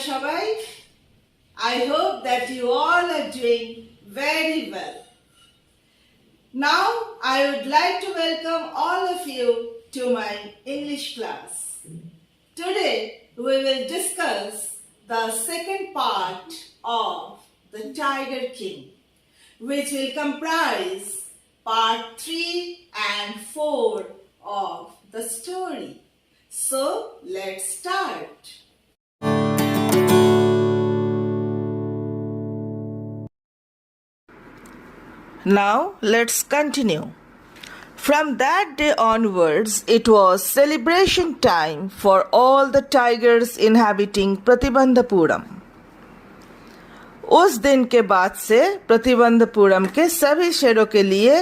সবাই? I hope that you all are doing very well. Now I would like to welcome all of you to my English class. Today we will discuss the second part of The Tiger King, which will comprise part 3 and 4 of the story. So let's start. Now let's continue. From that day onwards, it was celebration time for all the tigers inhabiting Pratibandhapuram. उस दिन के बाद से प्रतिबंधपुरम के सभी शेरों के लिए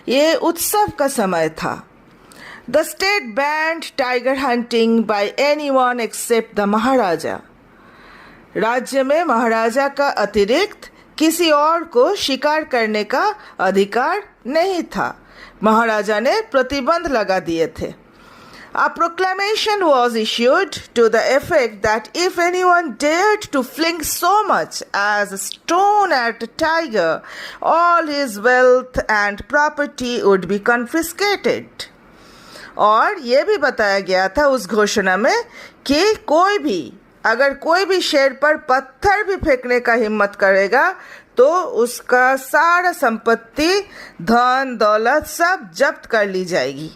ये उत्सव का समय था. The state banned tiger hunting by anyone except the महाराजा. राज्य में महाराजा का अतिरिक्त किसी और को शिकार करने का अधिकार नहीं था. महाराजा ने प्रतिबंध लगा दिए थे. A proclamation was issued to the effect that if anyone dared to fling so much as a stone at a tiger, all his wealth and property would be confiscated. और ये भी बताया गया था उस घोषणा में कि अगर कोई भी शेर पर पत्थर भी फेंकने का हिम्मत करेगा तो उसका सारा संपत्ति, धन दौलत सब जब्त कर ली जाएगी.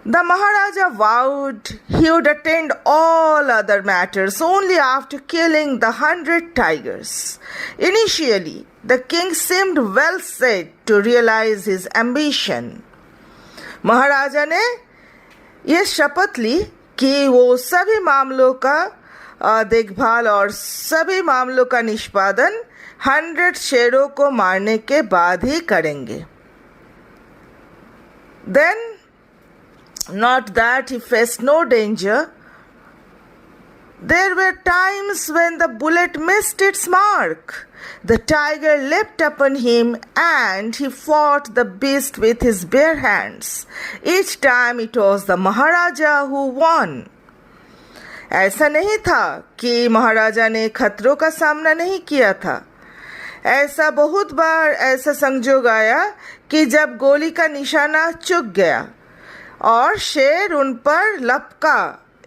The Maharaja vowed he would attend all other matters only after killing the 100 tigers. Initially, the king seemed well set to realize his ambition. महाराजा ने ये शपथ ली कि वो सभी मामलों का देखभाल और सभी मामलों का निष्पादन 100 शेरों को मारने के बाद ही करेंगे. Then, not that he faced no danger, there were times when the bullet missed its mark. The tiger leapt upon him and he fought the beast with his bare hands. Each time it was the Maharaja who won. ऐसा नहीं था कि महाराजा ने खतरों का सामना नहीं किया था. ऐसा बहुत बार ऐसा संजोग आया कि जब गोली का निशाना चूक गया और शेर उन पर लपका,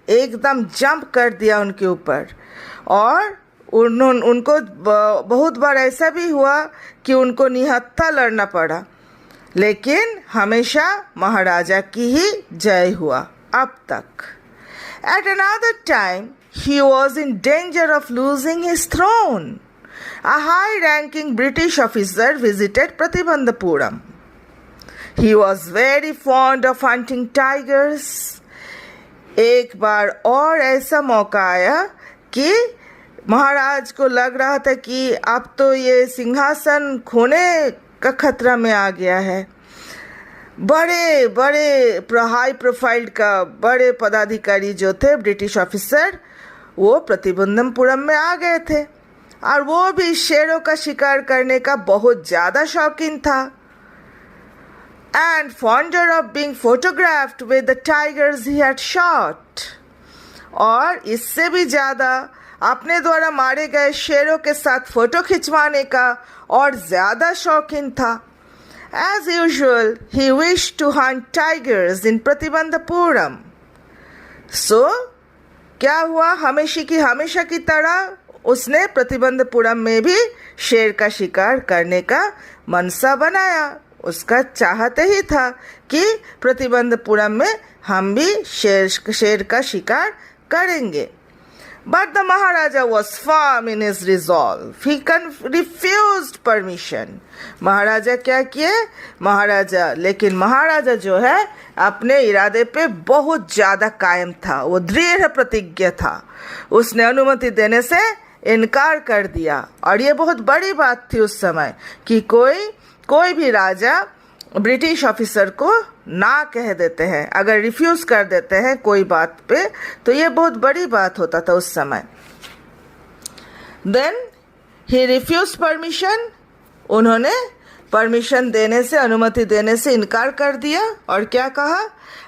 एकदम जंप कर दिया उनके ऊपर, और उनको बहुत बार ऐसा भी हुआ कि उनको निहत्था लड़ना पड़ा, लेकिन हमेशा महाराजा की ही जय हुआ अब तक. At another time, he was in danger of losing his throne. A high-ranking British officer visited Pratibandhapuram. He was very fond of hunting tigers. एक बार और ऐसा मौका आया कि महाराज को लग रहा था कि अब तो ये सिंहासन खोने का खतरा में आ गया है. बड़े बड़े हाई प्रोफाइल का बड़े पदाधिकारी जो थे, ब्रिटिश ऑफिसर, वो प्रतिबंधपुरम में आ गए थे और वो भी शेरों का शिकार करने का बहुत ज़्यादा शौकीन था. And fonder of being photographed with the tigers he had shot. और इससे भी ज़्यादा अपने द्वारा मारे गए शेरों के साथ फोटो खिंचवाने का और ज़्यादा शौकीन था. As usual, he wished to hunt tigers in Pratibandhapuram. So, क्या हुआ? हमेशा की तरह उसने प्रतिबंधपुरम में भी शेर का शिकार करने का मनसा बनाया. उसका चाहते ही था कि प्रतिबंधपुरम में हम भी शेर का शिकार करेंगे. But the Maharaja was firm in his resolve. He refused permission. महाराजा क्या किए? लेकिन महाराजा जो है अपने इरादे पे बहुत ज़्यादा कायम था. वो दृढ़ प्रतिज्ञ था. उसने अनुमति देने से इनकार कर दिया. और ये बहुत बड़ी बात थी उस समय कि कोई भी राजा ब्रिटिश ऑफिसर को ना कह देते हैं. अगर रिफ्यूज़ कर देते हैं कोई बात पे तो ये बहुत बड़ी बात होता था उस समय. Then he refuse permission. उन्होंने परमिशन देने से, अनुमति देने से इनकार कर दिया और क्या कहा?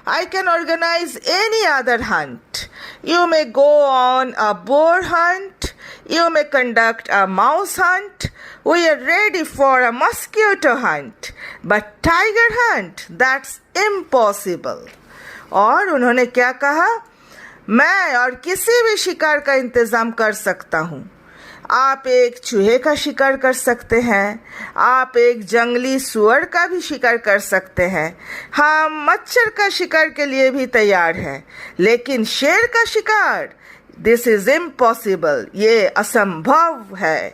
I can organize any other hunt. You may go on a boar hunt. You may conduct a mouse hunt. We are ready for a mosquito hunt. But tiger hunt, that's impossible. और उन्होंने क्या कहा? मैं और किसी भी शिकार का इंतजाम कर सकता हूँ. आप एक चूहे का शिकार कर सकते हैं, आप एक जंगली सुअर का भी शिकार कर सकते हैं, हम मच्छर का शिकार के लिए भी तैयार हैं, लेकिन शेर का शिकार, दिस इज इम्पॉसिबल, ये असंभव है.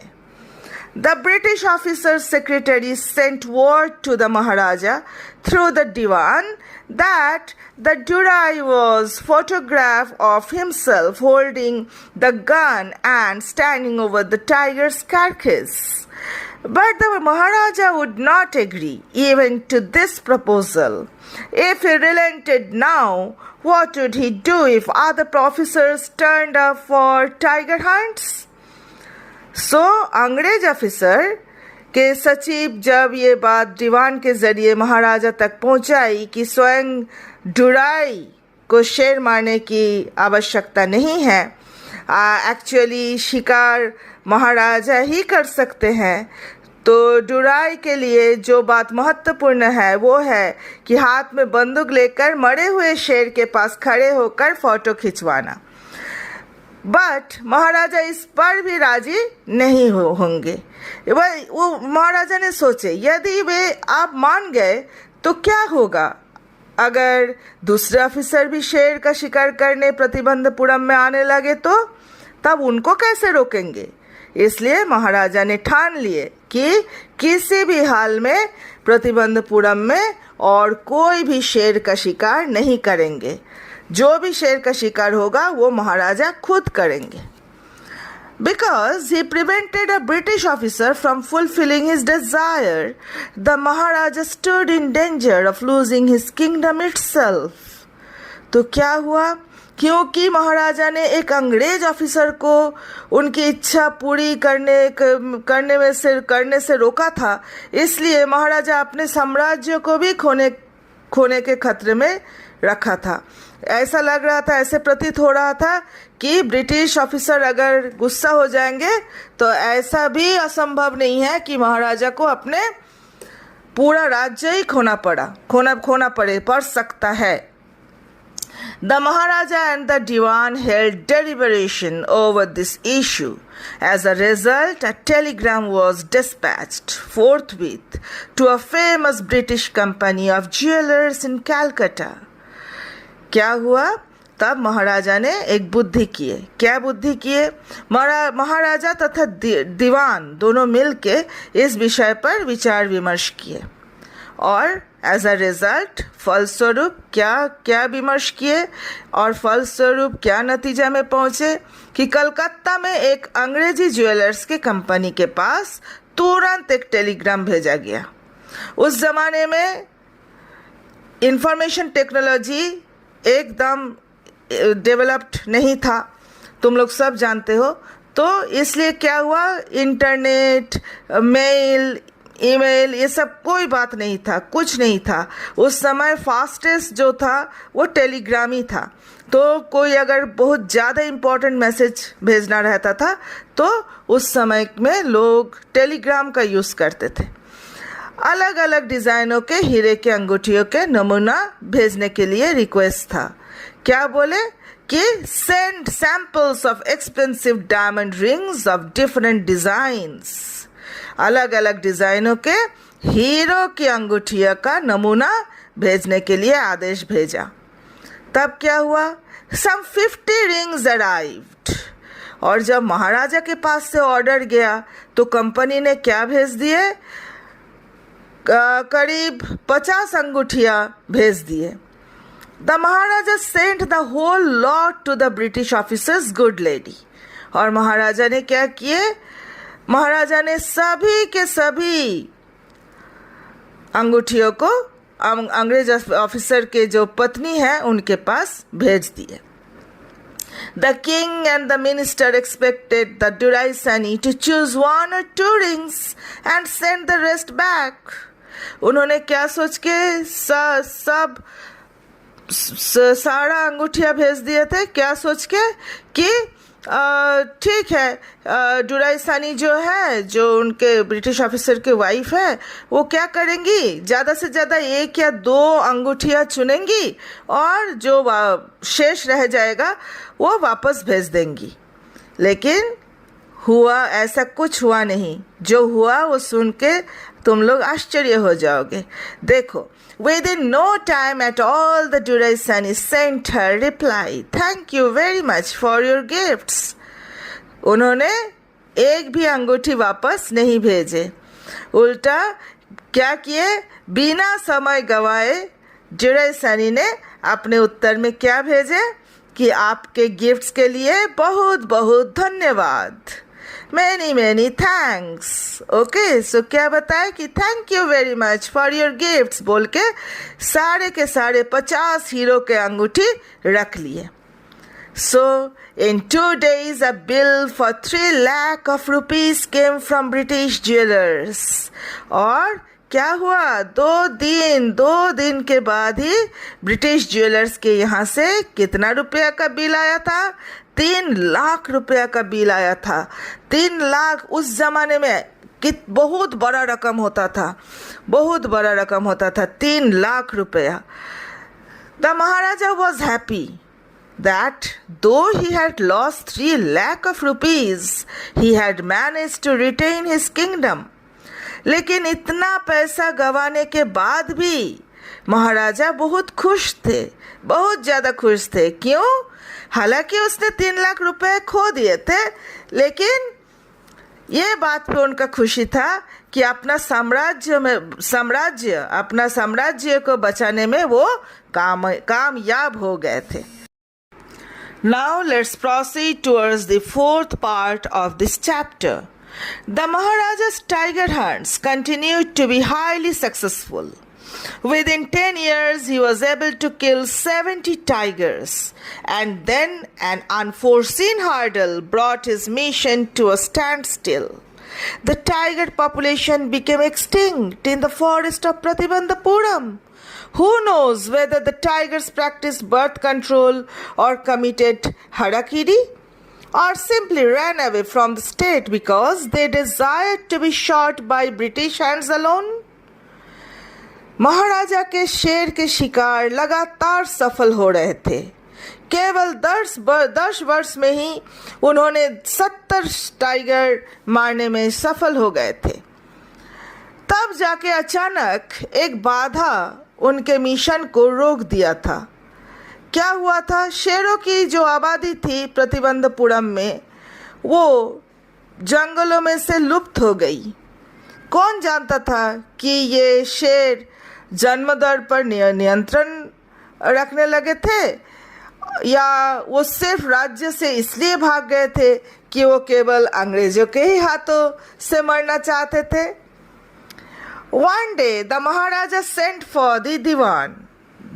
The British officer's secretary sent word to the Maharaja through the Diwan that the Durai was photograph of himself holding the gun and standing over the tiger's carcass. But the Maharaja would not agree even to this proposal. If he relented now, what would he do if other officers turned up for tiger hunts? सो अंग्रेज officer के सचिव जब ये बात दीवान के जरिए महाराजा तक पहुंचाई कि स्वयं डुराई को शेर मारने की आवश्यकता नहीं है, एक्चुअली शिकार महाराजा ही कर सकते हैं, तो डुराई के लिए जो बात महत्वपूर्ण है वो है कि हाथ में बंदूक लेकर मरे हुए शेर के पास खड़े होकर फोटो खिंचवाना. बट महाराजा इस पर भी राजी नहीं होंगे. वो महाराजा ने सोचे यदि वे आप मान गए तो क्या होगा अगर दूसरे ऑफिसर भी शेर का शिकार करने प्रतिबंधपुरम में आने लगे, तो तब उनको कैसे रोकेंगे. इसलिए महाराजा ने ठान लिए कि किसी भी हाल में प्रतिबंधपुरम में और कोई भी शेर का शिकार नहीं करेंगे. जो भी शेर का शिकार होगा वो महाराजा खुद करेंगे. Because he prevented a British officer from fulfilling his desire, the Maharaja stood in danger of losing his kingdom itself. तो क्या हुआ? क्योंकि महाराजा ने एक अंग्रेज ऑफिसर को उनकी इच्छा पूरी करने से रोका था, इसलिए महाराजा अपने साम्राज्य को भी खोने के खतरे में रखा था. ऐसा लग रहा था, ऐसे प्रतीत हो रहा था कि ब्रिटिश ऑफिसर अगर गुस्सा हो जाएंगे तो ऐसा भी असंभव नहीं है कि महाराजा को अपने पूरा राज्य ही खोना पड़ सकता है. The Maharaja and the Diwan held deliberation over this issue. As a result, a telegram was dispatched forthwith to a famous British company of jewelers in Calcutta. क्या हुआ? तब महाराजा ने एक बुद्धि किए. क्या बुद्धि किए? महाराजा तथा दीवान दोनों मिलके इस विषय पर विचार विमर्श किए और एज अ रिजल्ट फलस्वरूप क्या विमर्श किए और फलस्वरूप क्या नतीजा में पहुंचे कि कलकत्ता में एक अंग्रेजी ज्वेलर्स के कंपनी के पास तुरंत एक टेलीग्राम भेजा गया. उस जमाने में इंफॉर्मेशन टेक्नोलॉजी एकदम डेवलप्ड नहीं था, तुम लोग सब जानते हो. तो इसलिए क्या हुआ, इंटरनेट, मेल, ईमेल, ये सब कोई बात नहीं था, कुछ नहीं था. उस समय फास्टेस्ट जो था वो टेलीग्राम ही था. तो कोई अगर बहुत ज़्यादा इम्पोर्टेंट मैसेज भेजना रहता था तो उस समय में लोग टेलीग्राम का यूज़ करते थे. अलग अलग डिज़ाइनों के हीरे के अंगूठियों के नमूना भेजने के लिए रिक्वेस्ट था. क्या बोले कि send samples of expensive diamond rings of different designs. अलग अलग डिज़ाइनों के हीरो की अंगूठियों का नमूना भेजने के लिए आदेश भेजा. तब क्या हुआ, सम 50 रिंग्स अराइव्ड. और जब महाराजा के पास से ऑर्डर गया तो कंपनी ने क्या भेज दिए, करीब 50 अंगूठियाँ भेज दिए. The maharaja sent the whole lot to the British officers good lady. और महाराजा ने क्या किए, महाराजा ने सभी के सभी अंगूठियों को अंग्रेज ऑफिसर के जो पत्नी है उनके पास भेज दिए. The king and the minister expected the Duraisani to choose 1 or 2 rings and send the rest back. उन्होंने क्या सोच के सब सारा अंगूठियाँ भेज दिए थे, क्या सोच के कि ठीक है, डुराइसानी जो है, जो उनके ब्रिटिश ऑफिसर की वाइफ है, वो क्या करेंगी, ज़्यादा से ज़्यादा 1 या 2 अंगूठियाँ चुनेंगी और जो शेष रह जाएगा वो वापस भेज देंगी। लेकिन हुआ ऐसा कुछ हुआ नहीं। जो हुआ वो सुन के तुम लोग आश्चर्य हो जाओगे। देखो, within no time at all the Duraisani sent her reply, thank you very much for your gifts. उन्होंने एक भी अंगूठी वापस नहीं भेजे, उल्टा क्या किए, बिना समय गवाए डुराइसानी ने अपने उत्तर में क्या भेजे कि आपके गिफ्ट्स के लिए बहुत बहुत धन्यवाद, many thanks. ओके, सो क्या बताए कि thank you very much for your gifts बोल के सारे के सारे 50 हीरो के अंगूठी रख लिए। सो in 2 days a bill for 3 lakh of rupees came from British jewelers. और क्या हुआ, 2 दिन के बाद ही ब्रिटिश ज्वेलर्स के यहाँ से कितना रुपया का बिल आया था, 3 लाख रुपया का बिल आया था। 3 लाख उस जमाने में बहुत बड़ा रकम होता था, बहुत बड़ा रकम होता था, 3 लाख रुपया। The Maharaja was happy that though he had lost 3 lakh of rupees, he had managed to retain his kingdom. लेकिन इतना पैसा गंवाने के बाद भी महाराजा बहुत खुश थे, बहुत ज़्यादा खुश थे। क्यों? हालांकि उसने 3 लाख रुपए खो दिए थे, लेकिन ये बात पे उनका खुशी था कि अपना साम्राज्य को बचाने में वो कामयाब हो गए थे। Now let's proceed towards the 4th part of this chapter. The Maharaja's tiger hunts continued to be highly successful. Within 10 years, he was able to kill 70 tigers, and then an unforeseen hurdle brought his mission to a standstill. The tiger population became extinct in the forest of Pratibandhapuram. Who knows whether the tigers practiced birth control or committed harakiri, or simply ran away from the state because they desired to be shot by British hands alone? महाराजा के शेर के शिकार लगातार सफल हो रहे थे। केवल 10 वर्ष में ही उन्होंने 70 टाइगर मारने में सफल हो गए थे। तब जाके अचानक एक बाधा उनके मिशन को रोक दिया था। क्या हुआ था? शेरों की जो आबादी थी प्रतिबंधपुरम में, वो जंगलों में से लुप्त हो गई। कौन जानता था कि ये शेर जन्मदर पर नियंत्रण रखने लगे थे, या वो सिर्फ राज्य से इसलिए भाग गए थे कि वो केवल अंग्रेजों के ही हाथों से मरना चाहते थे। One day the Maharaja sent for the Diwan.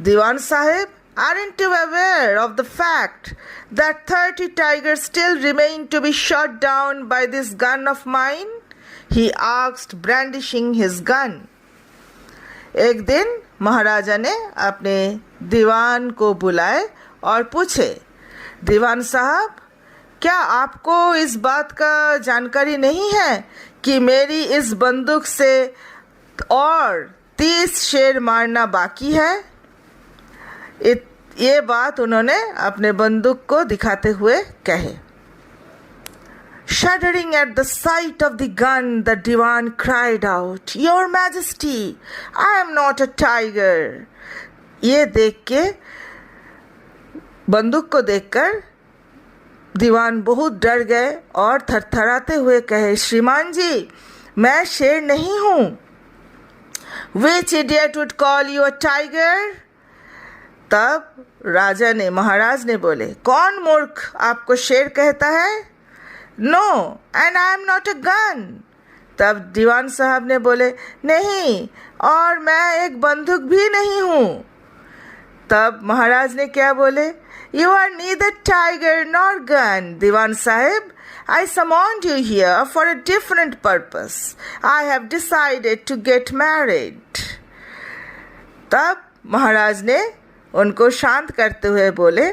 Diwan Sahib, aren't you aware of the fact that 30 tigers still remain to be shot down by this gun of mine? He asked, brandishing his gun. एक दिन महाराजा ने अपने दीवान को बुलाए और पूछे, दीवान साहब, क्या आपको इस बात का जानकारी नहीं है कि मेरी इस बंदूक से और 30 शेर मारना बाकी है? ये बात उन्होंने अपने बंदूक को दिखाते हुए कहे। Shuddering at the sight of the gun, the Diwan cried out, Your Majesty, I am not a tiger. ये देख के, बंदूक को देखकर दीवान बहुत डर गए और थरथराते हुए कहे, श्रीमान जी, मैं शेर नहीं हूँ। Which idiot would call you a tiger? तब राजा ने, महाराज ने बोले, कौन मूर्ख आपको शेर कहता है? No, and I am not a gun. तब दीवान साहब ने बोले, नहीं, और मैं एक बंदूक भी नहीं हूँ। तब महाराज ने क्या बोले, You are neither tiger nor gun, दीवान साहब. I summoned you here for a different purpose. I have decided to get married. तब महाराज ने उनको शांत करते हुए बोले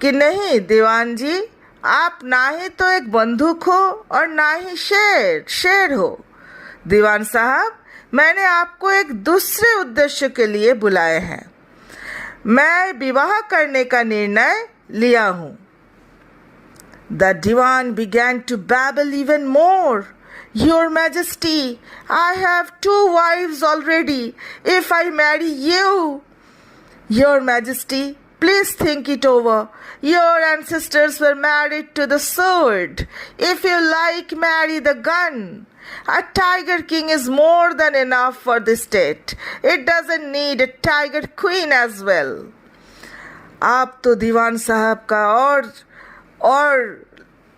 कि नहीं दीवान जी, आप ना ही तो एक बंदूक हो और ना ही शेर हो। दीवान साहब, मैंने आपको एक दूसरे उद्देश्य के लिए बुलाए हैं। मैं विवाह करने का निर्णय लिया हूँ। The divan began to babble even more. Your Majesty, I have 2 wives already. If I marry you, Your Majesty, please think it over. Your ancestors were married to the sword. If you like, marry the gun. A tiger king is more than enough for the state. It doesn't need a tiger queen as well. आप तो दीवान साहब का और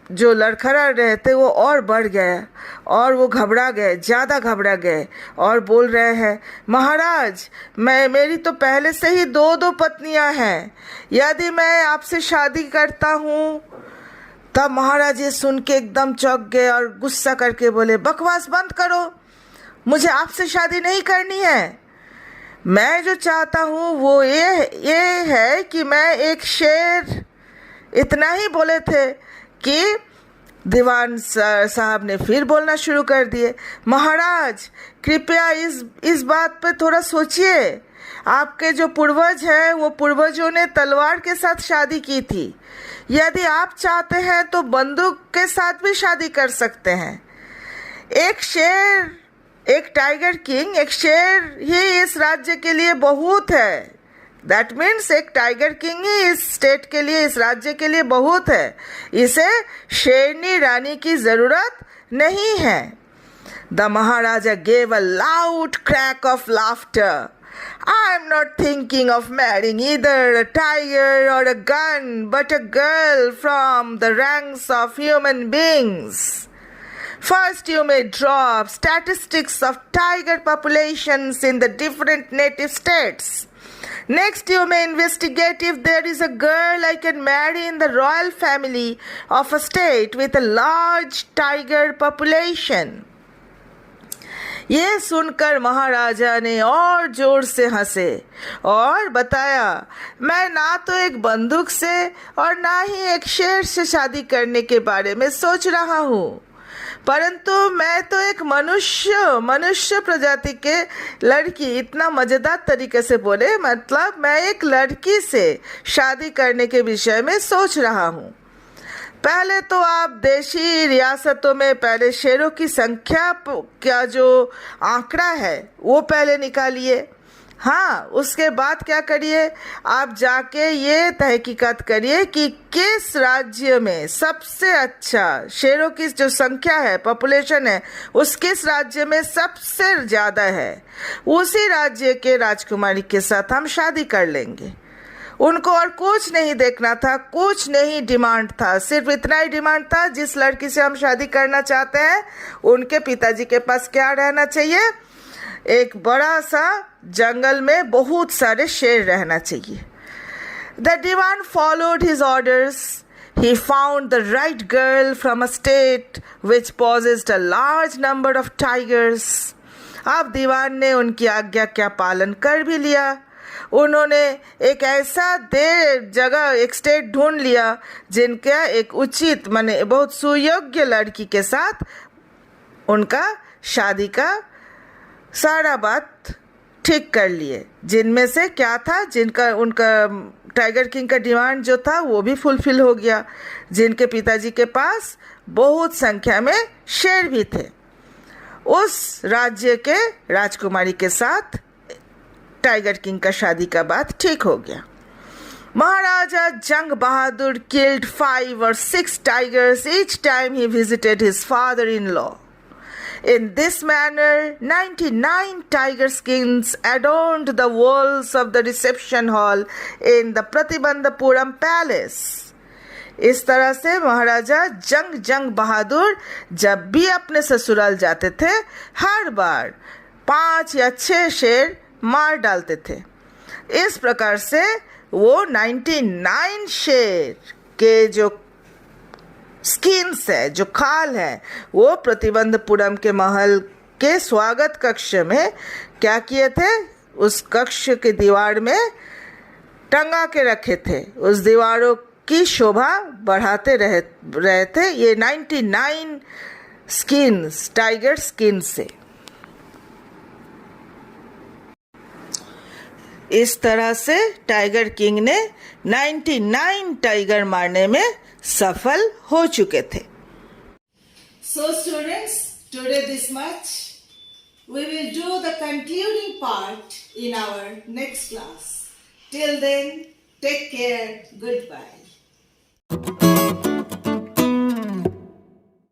जो लड़खड़ा रहे थे वो और बढ़ गया और वो घबरा गए, ज़्यादा घबरा गए और बोल रहे हैं, महाराज, मेरी तो पहले से ही 2 पत्नियां हैं। यदि मैं आपसे शादी करता हूँ। तब महाराज ये सुन के एकदम चौंक गए और गुस्सा करके बोले, बकवास बंद करो, मुझे आपसे शादी नहीं करनी है। मैं जो चाहता हूँ वो ये है कि मैं एक शेर। इतना ही बोले थे कि दीवान साहब ने फिर बोलना शुरू कर दिए, महाराज कृपया इस बात पे थोड़ा सोचिए। आपके जो पूर्वज हैं वो पूर्वजों ने तलवार के साथ शादी की थी। यदि आप चाहते हैं तो बंदूक के साथ भी शादी कर सकते हैं। एक शेर, एक टाइगर किंग, एक शेर ही इस राज्य के लिए बहुत है। दैट मीन्स एक टाइगर किंग ही इस स्टेट के लिए, इस राज्य के लिए बहुत है। इसे शेरनी रानी की जरूरत नहीं है। The Maharaja gave a loud crack of laughter. I'm not thinking of marrying either a tiger or a gun, but a girl from the ranks of human beings. First, you may draw up statistics of tiger populations in the different native states. Next, you may investigate if there is a girl I can marry in the royal family of a state with a large tiger population. ये सुनकर महाराजा ने और जोर से हंसे और बताया, मैं ना तो एक बंदूक से और ना ही एक शेर से शादी करने के बारे में सोच रहा हूँ, परंतु मैं तो एक मनुष्य प्रजाति के लड़की। इतना मजेदार तरीके से बोले, मतलब मैं एक लड़की से शादी करने के विषय में सोच रहा हूँ। पहले तो आप देशी रियासतों में पहले शेरों की संख्या का जो आंकड़ा है वो पहले निकालिए। हाँ, उसके बाद क्या करिए, आप जाके ये तहकीकात करिए कि किस राज्य में सबसे अच्छा शेरों की जो संख्या है, पॉपुलेशन है, उस किस राज्य में सबसे ज़्यादा है। उसी राज्य के राजकुमारी के साथ हम शादी कर लेंगे। उनको और कुछ नहीं देखना था, कुछ नहीं डिमांड था, सिर्फ इतना ही डिमांड था, जिस लड़की से हम शादी करना चाहते हैं उनके पिताजी के पास क्या रहना चाहिए, एक बड़ा सा जंगल में बहुत सारे शेर रहना चाहिए। The divan followed his orders. He found the right girl from a state which possessed a large number of tigers. अब दीवान ने उनकी आज्ञा का पालन कर भी लिया। उन्होंने एक ऐसा जगह, एक स्टेट ढूंढ लिया जिनका एक उचित माने बहुत सुयोग्य लड़की के साथ उनका शादी का सारा बात ठीक कर लिए। जिनमें से क्या था, उनका टाइगर किंग का डिमांड जो था वो भी फुलफिल हो गया, जिनके पिताजी के पास बहुत संख्या में शेर भी थे। उस राज्य के राजकुमारी के साथ टाइगर किंग का शादी का बात ठीक हो गया। महाराजा जंग बहादुर killed 5 or 6 tigers each time he visited his father-in-law. In this manner, 99 tiger skins adorned the walls of the reception hall in the Pratibandhapuram palace. इस तरह से महाराजा जंग बहादुर जब भी अपने ससुराल जाते थे, हर बार 5 या 6 शेर मार डालते थे। इस प्रकार से वो 99 शेर के जो स्किन्स है, जो खाल है, वो प्रतिबंधपुरम के महल के स्वागत कक्ष में क्या किए थे, उस कक्ष के दीवार में टंगा के रखे थे, उस दीवारों की शोभा बढ़ाते रहे थे ये 99 स्किन्स, टाइगर स्किन से। इस तरह से टाइगर किंग ने 99 टाइगर मारने में सफल हो चुके थे। So students, today this much. We will do the concluding part in our next class. Till then, take care. Goodbye.